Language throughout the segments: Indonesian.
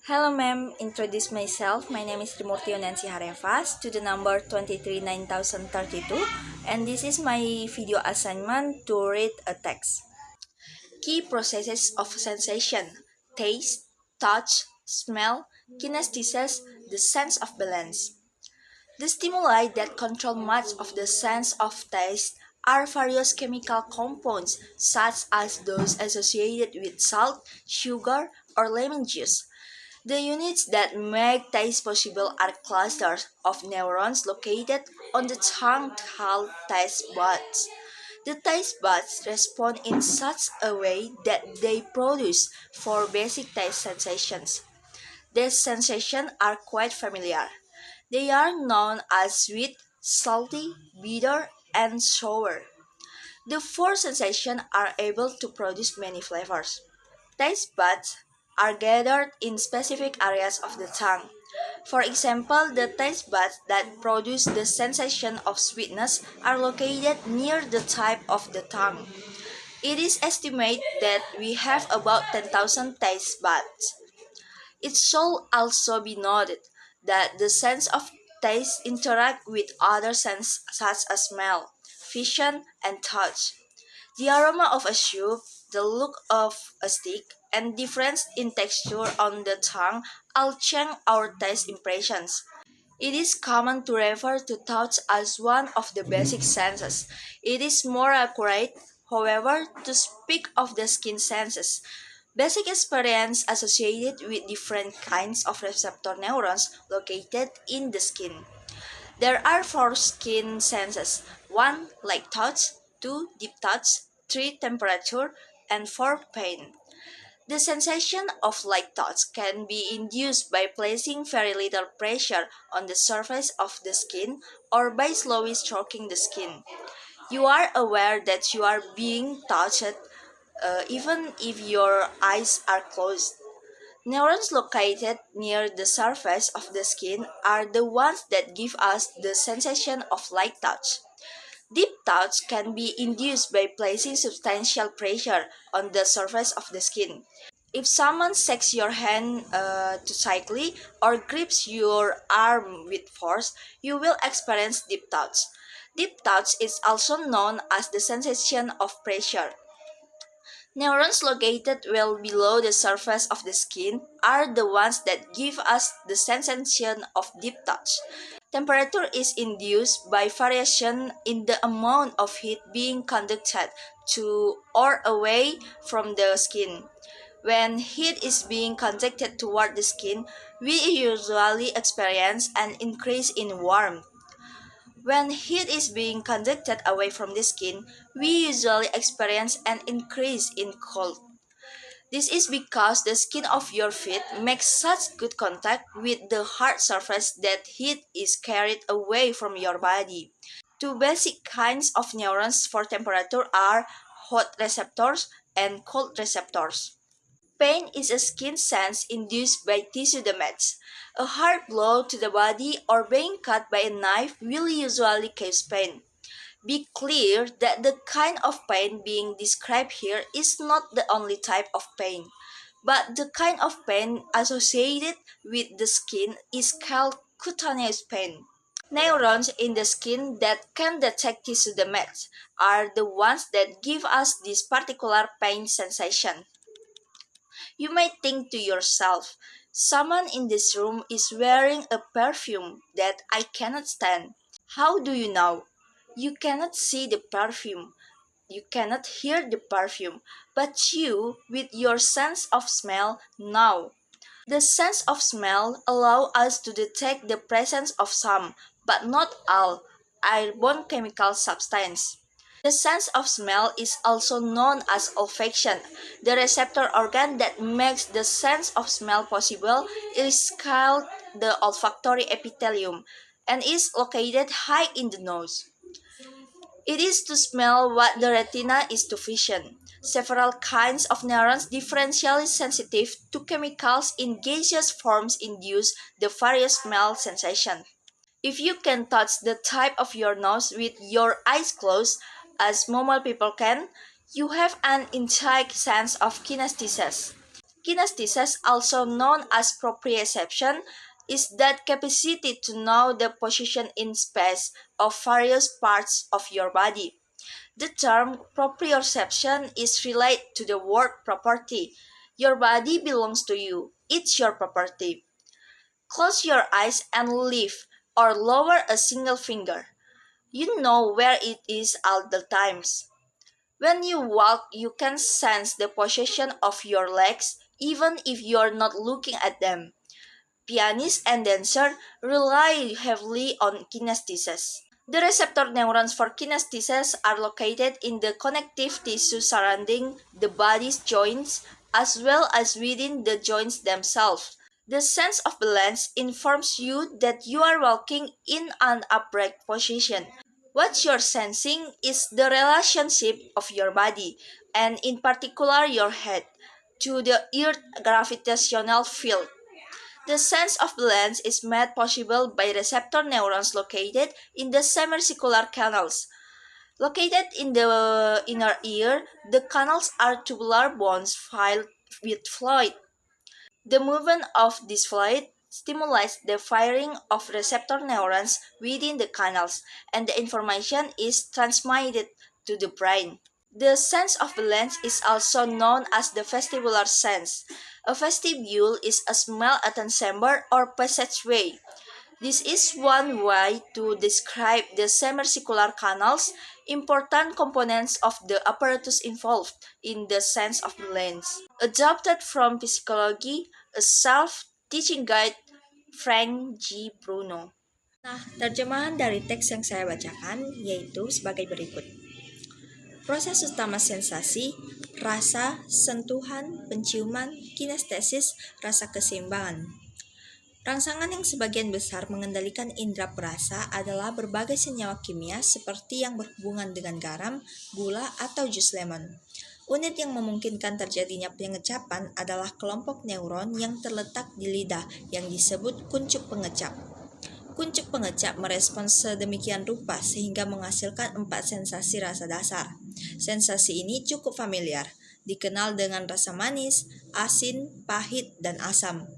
Hello ma'am, introduce myself. My name is Trimurti Nancy Harevas to the number 239032 and this is my video assignment to read a text. Key processes of sensation: taste, touch, smell, kinesthesis, the sense of balance. The stimuli that control much of the sense of taste are various chemical compounds such as those associated with salt, sugar, or lemon juice. The units that make taste possible are clusters of neurons located on the tongue called taste buds. The taste buds respond in such a way that they produce four basic taste sensations. These sensations are quite familiar. They are known as sweet, salty, bitter, and sour. The four sensations are able to produce many flavors. Taste buds are gathered in specific areas of the tongue. For example, the taste buds that produce the sensation of sweetness are located near the tip of the tongue. It is estimated that we have about 10,000 taste buds. It should also be noted that the sense of taste interact with other senses such as smell, vision, and touch. The aroma of a soup, the look of a stick, and difference in texture on the tongue all change our taste impressions. It is common to refer to touch as one of the basic senses. It is more accurate, however, to speak of the skin senses. Basic experience associated with different kinds of receptor neurons located in the skin. There are four skin senses: 1. Light touch, 2. Deep touch, 3. Temperature, and 4. Pain. The sensation of light touch can be induced by placing very little pressure on the surface of the skin or by slowly stroking the skin. You are aware that you are being touched even if your eyes are closed. Neurons located near the surface of the skin are the ones that give us the sensation of light touch. Deep touch can be induced by placing substantial pressure on the surface of the skin. If someone shakes your hand too tightly or grips your arm with force, you will experience deep touch. Deep touch is also known as the sensation of pressure. Neurons located well below the surface of the skin are the ones that give us the sensation of deep touch. Temperature is induced by variation in the amount of heat being conducted to or away from the skin. When heat is being conducted toward the skin, we usually experience an increase in warmth. When heat is being conducted away from the skin, we usually experience an increase in cold. This is because the skin of your feet makes such good contact with the hard surface that heat is carried away from your body. Two basic kinds of neurons for temperature are hot receptors and cold receptors. Pain is a skin sense induced by tissue damage. A hard blow to the body or being cut by a knife will usually cause pain. Be clear that the kind of pain being described here is not the only type of pain, but the kind of pain associated with the skin is called cutaneous pain. Neurons in the skin that can detect tissue damage are the ones that give us this particular pain sensation. You may think to yourself, someone in this room is wearing a perfume that I cannot stand. How do you know? You cannot see the perfume. You cannot hear the perfume, but you, with your sense of smell, know. The sense of smell allows us to detect the presence of some, but not all, airborne chemical substance. The sense of smell is also known as olfaction. The receptor organ that makes the sense of smell possible is called the olfactory epithelium and is located high in the nose. It is to smell what the retina is to vision. Several kinds of neurons differentially sensitive to chemicals in gaseous forms induce the various smell sensations. If you can touch the tip of your nose with your eyes closed, as normal people can, you have an intake sense of kinesthesis. Kinesthesis, also known as proprioception, is that capacity to know the position in space of various parts of your body. The term proprioception is related to the word property. Your body belongs to you. It's your property. Close your eyes and lift or lower a single finger. You know where it is all the times. When you walk, you can sense the position of your legs even if you're not looking at them. Pianists and dancers rely heavily on kinesthesis. The receptor neurons for kinesthesis are located in the connective tissue surrounding the body's joints as well as within the joints themselves. The sense of balance informs you that you are walking in an upright position. What you're sensing is the relationship of your body, and in particular your head, to the Earth's gravitational field. The sense of balance is made possible by receptor neurons located in the semicircular canals. Located in the inner ear, the canals are tubular bones filled with fluid. The movement of this fluid stimulates the firing of receptor neurons within the canals, and the information is transmitted to the brain. The sense of balance is also known as the vestibular sense. A vestibule is a small antechamber or passageway. This is one way to describe the semicircular canals, important components of the apparatus involved in the sense of balance. Adapted from Psychology, a self-teaching guide, Frank G. Bruno. Nah, terjemahan dari teks yang saya bacakan yaitu sebagai berikut. Proses utama sensasi, rasa, sentuhan, penciuman, kinestesis, rasa keseimbangan. Rangsangan yang sebagian besar mengendalikan indera perasa adalah berbagai senyawa kimia seperti yang berhubungan dengan garam, gula, atau jus lemon. Unit yang memungkinkan terjadinya pengecapan adalah kelompok neuron yang terletak di lidah yang disebut kuncup pengecap. Kuncup pengecap merespons sedemikian rupa sehingga menghasilkan 4 sensasi rasa dasar. Sensasi ini cukup familiar, dikenal dengan rasa manis, asin, pahit, dan asam.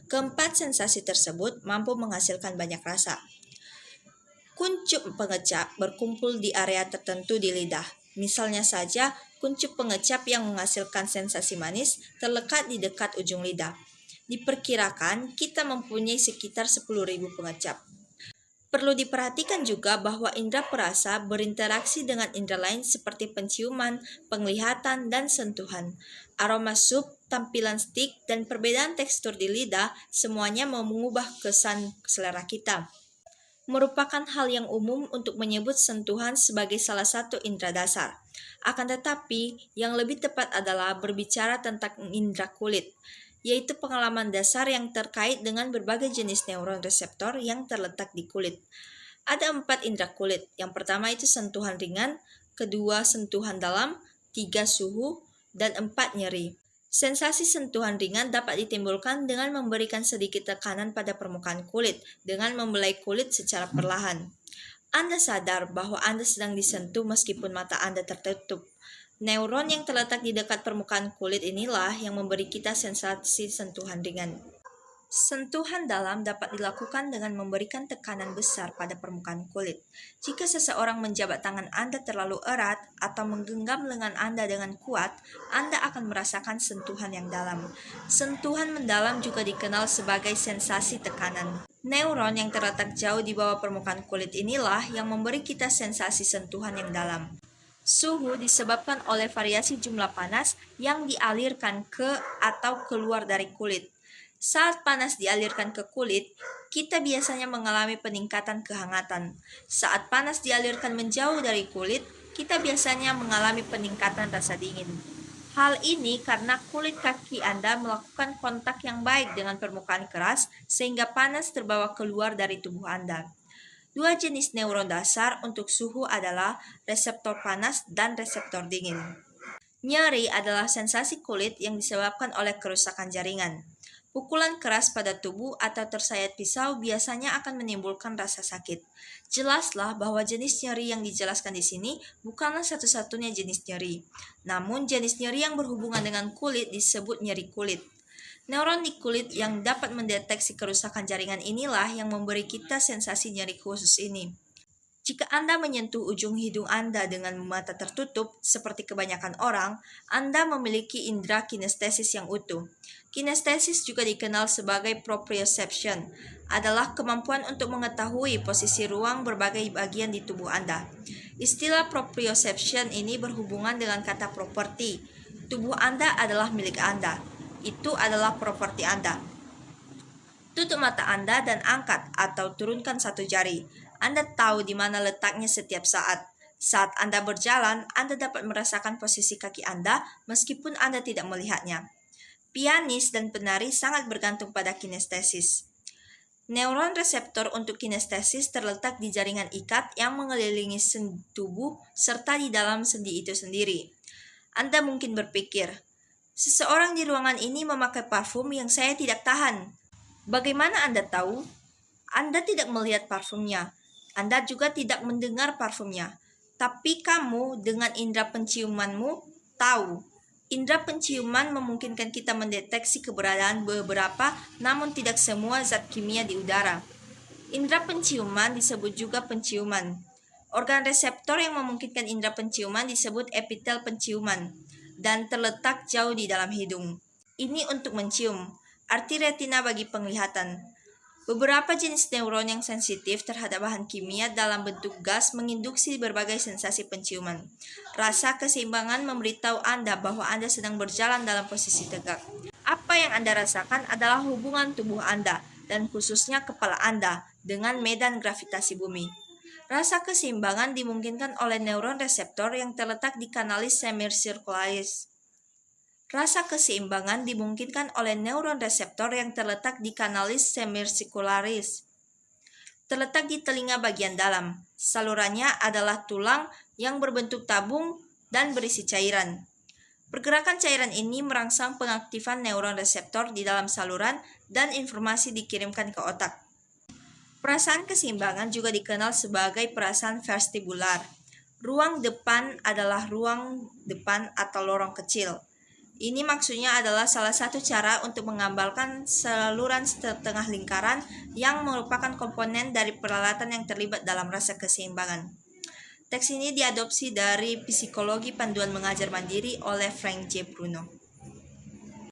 Keempat sensasi tersebut mampu menghasilkan banyak rasa. Kuncup pengecap berkumpul di area tertentu di lidah. Misalnya saja, kuncup pengecap yang menghasilkan sensasi manis terletak di dekat ujung lidah. Diperkirakan kita mempunyai sekitar 10.000 pengecap. Perlu diperhatikan juga bahwa indera perasa berinteraksi dengan indera lain seperti penciuman, penglihatan, dan sentuhan. Aroma sup, tampilan stik, dan perbedaan tekstur di lidah semuanya mengubah kesan selera kita. Merupakan hal yang umum untuk menyebut sentuhan sebagai salah satu indera dasar. Akan tetapi, yang lebih tepat adalah berbicara tentang indera kulit, yaitu pengalaman dasar yang terkait dengan berbagai jenis neuron reseptor yang terletak di kulit. Ada 4 indera kulit. Yang pertama itu sentuhan ringan, kedua sentuhan dalam, 3 suhu, dan 4 nyeri. Sensasi sentuhan ringan dapat ditimbulkan dengan memberikan sedikit tekanan pada permukaan kulit dengan membelai kulit secara perlahan. Anda sadar bahwa Anda sedang disentuh meskipun mata Anda tertutup. Neuron yang terletak di dekat permukaan kulit inilah yang memberi kita sensasi sentuhan ringan. Sentuhan dalam dapat dilakukan dengan memberikan tekanan besar pada permukaan kulit. Jika seseorang menjabat tangan Anda terlalu erat atau menggenggam lengan Anda dengan kuat, Anda akan merasakan sentuhan yang dalam. Sentuhan mendalam juga dikenal sebagai sensasi tekanan. Neuron yang terletak jauh di bawah permukaan kulit inilah yang memberi kita sensasi sentuhan yang dalam. Suhu disebabkan oleh variasi jumlah panas yang dialirkan ke atau keluar dari kulit. Saat panas dialirkan ke kulit, kita biasanya mengalami peningkatan kehangatan. Saat panas dialirkan menjauh dari kulit, kita biasanya mengalami peningkatan rasa dingin. Hal ini karena kulit kaki Anda melakukan kontak yang baik dengan permukaan keras sehingga panas terbawa keluar dari tubuh Anda. 2 jenis neuron dasar untuk suhu adalah reseptor panas dan reseptor dingin. Nyeri adalah sensasi kulit yang disebabkan oleh kerusakan jaringan. Pukulan keras pada tubuh atau tersayat pisau biasanya akan menimbulkan rasa sakit. Jelaslah bahwa jenis nyeri yang dijelaskan di sini bukanlah satu-satunya jenis nyeri. Namun jenis nyeri yang berhubungan dengan kulit disebut nyeri kulit. Neuron di kulit yang dapat mendeteksi kerusakan jaringan inilah yang memberi kita sensasi nyeri khusus ini. Jika Anda menyentuh ujung hidung Anda dengan mata tertutup, seperti kebanyakan orang, Anda memiliki indera kinestesis yang utuh. Kinestesis juga dikenal sebagai proprioception, adalah kemampuan untuk mengetahui posisi ruang berbagai bagian di tubuh Anda. Istilah proprioception ini berhubungan dengan kata properti. Tubuh Anda adalah milik Anda. Itu adalah properti Anda. Tutup mata Anda dan angkat atau turunkan satu jari. Anda tahu di mana letaknya setiap saat. Saat Anda berjalan, Anda dapat merasakan posisi kaki Anda meskipun Anda tidak melihatnya. Pianis dan penari sangat bergantung pada kinestesis. Neuron reseptor untuk kinestesis terletak di jaringan ikat yang mengelilingi sendi tubuh serta di dalam sendi itu sendiri. Anda mungkin berpikir, seseorang di ruangan ini memakai parfum yang saya tidak tahan. Bagaimana Anda tahu? Anda tidak melihat parfumnya. Anda juga tidak mendengar parfumnya. Tapi kamu dengan indera penciumanmu tahu. Indera penciuman memungkinkan kita mendeteksi keberadaan beberapa, namun tidak semua zat kimia di udara. Indera penciuman disebut juga penciuman. Organ reseptor yang memungkinkan indera penciuman disebut epitel penciuman dan terletak jauh di dalam hidung. Ini untuk mencium, arti retina bagi penglihatan. Beberapa jenis neuron yang sensitif terhadap bahan kimia dalam bentuk gas menginduksi berbagai sensasi penciuman. Rasa keseimbangan memberitahu Anda bahwa Anda sedang berjalan dalam posisi tegak. Apa yang Anda rasakan adalah hubungan tubuh Anda, dan khususnya kepala Anda, dengan medan gravitasi bumi. Rasa keseimbangan dimungkinkan oleh neuron reseptor yang terletak di kanalis semicircularis. Rasa keseimbangan dimungkinkan oleh neuron reseptor yang terletak di kanalis semicircularis. Terletak di telinga bagian dalam. Salurannya adalah tulang yang berbentuk tabung dan berisi cairan. Pergerakan cairan ini merangsang pengaktifan neuron reseptor di dalam saluran dan informasi dikirimkan ke otak. Perasaan keseimbangan juga dikenal sebagai perasaan vestibular. Ruang depan adalah ruang depan atau lorong kecil. Ini maksudnya adalah salah satu cara untuk menggambarkan saluran setengah lingkaran yang merupakan komponen dari peralatan yang terlibat dalam rasa keseimbangan. Teks ini diadopsi dari Psikologi Panduan Mengajar Mandiri oleh Frank J. Bruno.